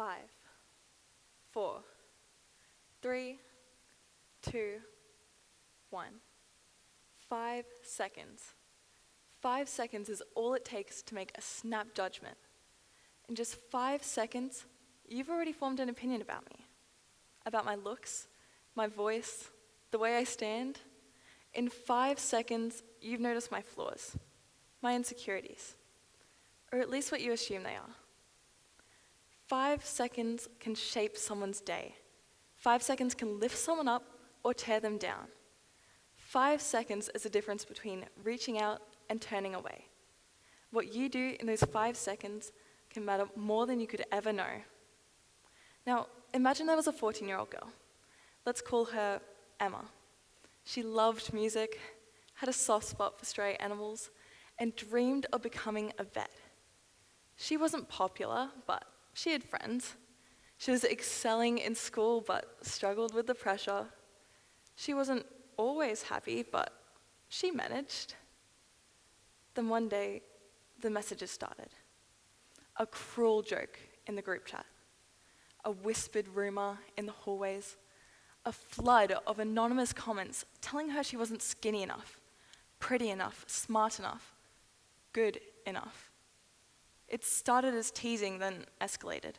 5, 4, 3, 2, 1. 5 seconds. 5 seconds is all it takes to make a snap judgment. In just 5 seconds, you've already formed an opinion about me, about my looks, my voice, the way I stand. In 5 seconds, you've noticed my flaws, my insecurities, or at least what you assume they are. 5 seconds can shape someone's day. 5 seconds can lift someone up or tear them down. 5 seconds is the difference between reaching out and turning away. What you do in those 5 seconds can matter more than you could ever know. Now, imagine there was a 14-year-old girl. Let's call her Emma. She loved music, had a soft spot for stray animals, and dreamed of becoming a vet. She wasn't popular, but she had friends. She was excelling in school, but struggled with the pressure. She wasn't always happy, but she managed. Then one day, the messages started. A cruel joke in the group chat, a whispered rumor in the hallways, a flood of anonymous comments telling her she wasn't skinny enough, pretty enough, smart enough, good enough. It started as teasing, then escalated.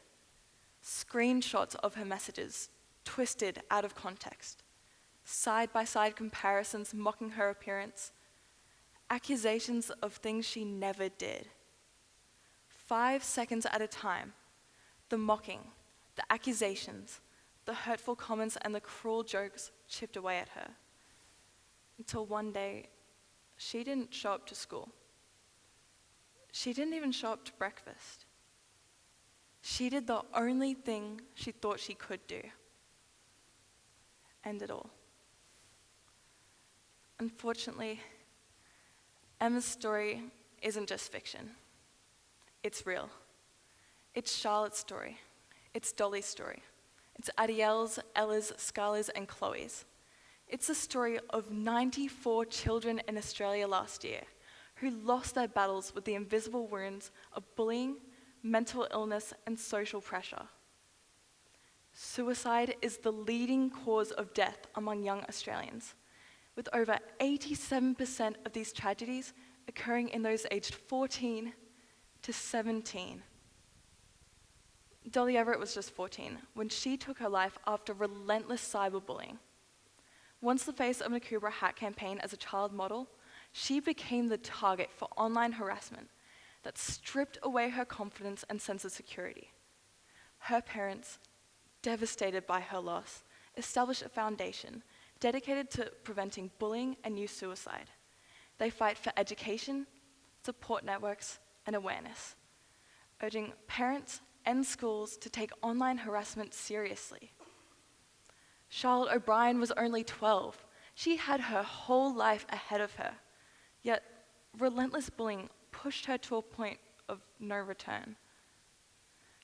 Screenshots of her messages, twisted out of context. Side-by-side comparisons mocking her appearance. Accusations of things she never did. 5 seconds at a time, the mocking, the accusations, the hurtful comments, and the cruel jokes chipped away at her. Until one day, she didn't show up to school. She didn't even show up to breakfast. She did the only thing she thought she could do. End it all. Unfortunately, Emma's story isn't just fiction. It's real. It's Charlotte's story. It's Dolly's story. It's Adielle's, Ella's, Scarlett's, and Chloe's. It's the story of 94 children in Australia last year who lost their battles with the invisible wounds of bullying, mental illness, and social pressure. Suicide is the leading cause of death among young Australians, with over 87% of these tragedies occurring in those aged 14 to 17. Dolly Everett was just 14 when she took her life after relentless cyberbullying. Once the face of an Akubra hat campaign as a child model, she became the target for online harassment that stripped away her confidence and sense of security. Her parents, devastated by her loss, established a foundation dedicated to preventing bullying and youth suicide. They fight for education, support networks, and awareness, urging parents and schools to take online harassment seriously. Charlotte O'Brien was only 12. She had her whole life ahead of her, yet relentless bullying pushed her to a point of no return.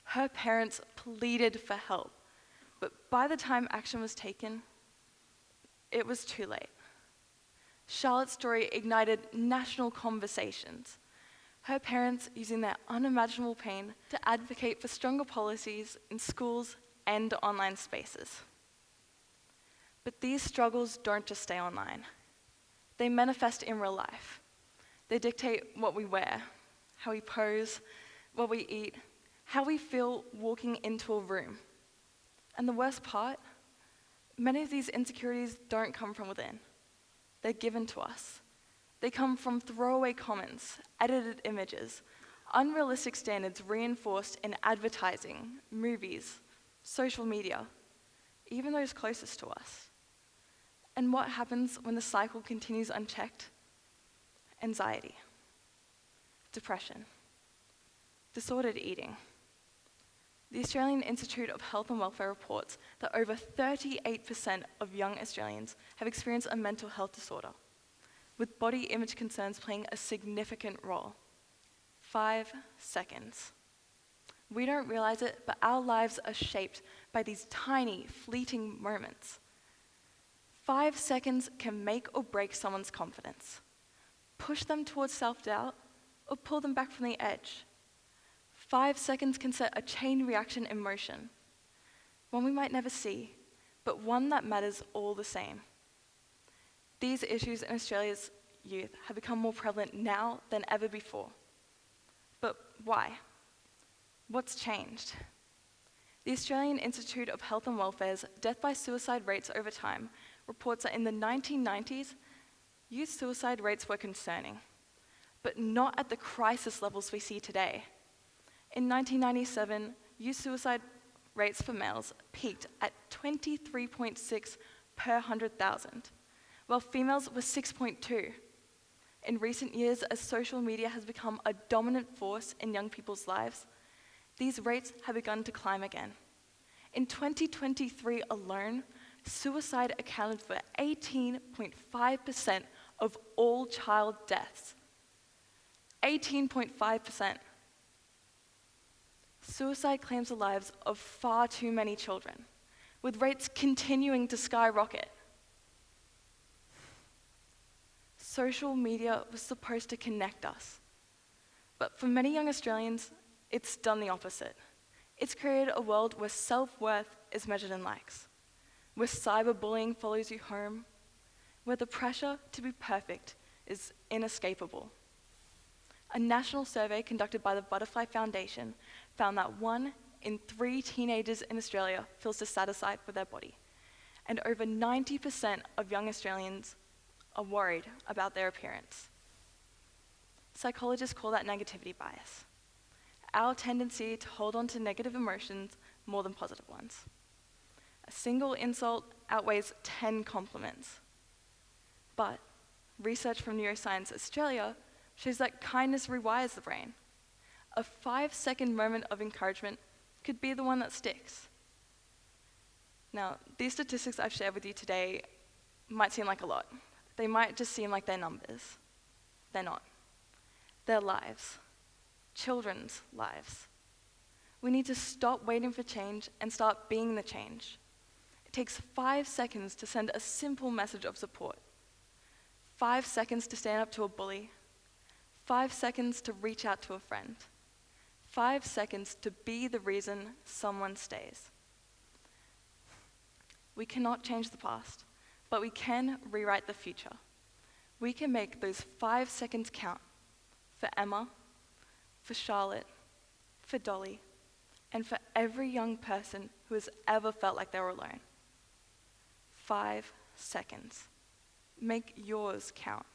Her parents pleaded for help, but by the time action was taken, it was too late. Charlotte's story ignited national conversations, her parents using their unimaginable pain to advocate for stronger policies in schools and online spaces. But these struggles don't just stay online. They manifest in real life. They dictate what we wear, how we pose, what we eat, how we feel walking into a room. And the worst part, many of these insecurities don't come from within. They're given to us. They come from throwaway comments, edited images, unrealistic standards reinforced in advertising, movies, social media, even those closest to us. And what happens when the cycle continues unchecked? Anxiety, depression, disordered eating. The Australian Institute of Health and Welfare reports that over 38% of young Australians have experienced a mental health disorder, with body image concerns playing a significant role. 5 seconds. We don't realize it, but our lives are shaped by these tiny, fleeting moments. 5 seconds can make or break someone's confidence, push them towards self-doubt, or pull them back from the edge. 5 seconds can set a chain reaction in motion, one we might never see, but one that matters all the same. These issues in Australia's youth have become more prevalent now than ever before. But why? What's changed? The Australian Institute of Health and Welfare's death by suicide rates over time reports that in the 1990s, youth suicide rates were concerning, but not at the crisis levels we see today. In 1997, youth suicide rates for males peaked at 23.6 per 100,000, while females were 6.2. In recent years, as social media has become a dominant force in young people's lives, these rates have begun to climb again. In 2023 alone, suicide accounted for 18.5% of all child deaths. 18.5%. Suicide claims the lives of far too many children, with rates continuing to skyrocket. Social media was supposed to connect us, but for many young Australians, it's done the opposite. It's created a world where self-worth is measured in likes, where cyberbullying follows you home, where the pressure to be perfect is inescapable. A national survey conducted by the Butterfly Foundation found that 1 in 3 teenagers in Australia feels dissatisfied with their body, and over 90% of young Australians are worried about their appearance. Psychologists call that negativity bias, our tendency to hold on to negative emotions more than positive ones. A single insult outweighs 10 compliments. But research from Neuroscience Australia shows that kindness rewires the brain. A 5-second moment of encouragement could be the one that sticks. Now, these statistics I've shared with you today might seem like a lot. They might just seem like they're numbers. They're not. They're lives. Children's lives. We need to stop waiting for change and start being the change. It takes 5 seconds to send a simple message of support. 5 seconds to stand up to a bully. 5 seconds to reach out to a friend. 5 seconds to be the reason someone stays. We cannot change the past, but we can rewrite the future. We can make those 5 seconds count for Emma, for Charlotte, for Dolly, and for every young person who has ever felt like they were alone. 5 seconds. Make yours count.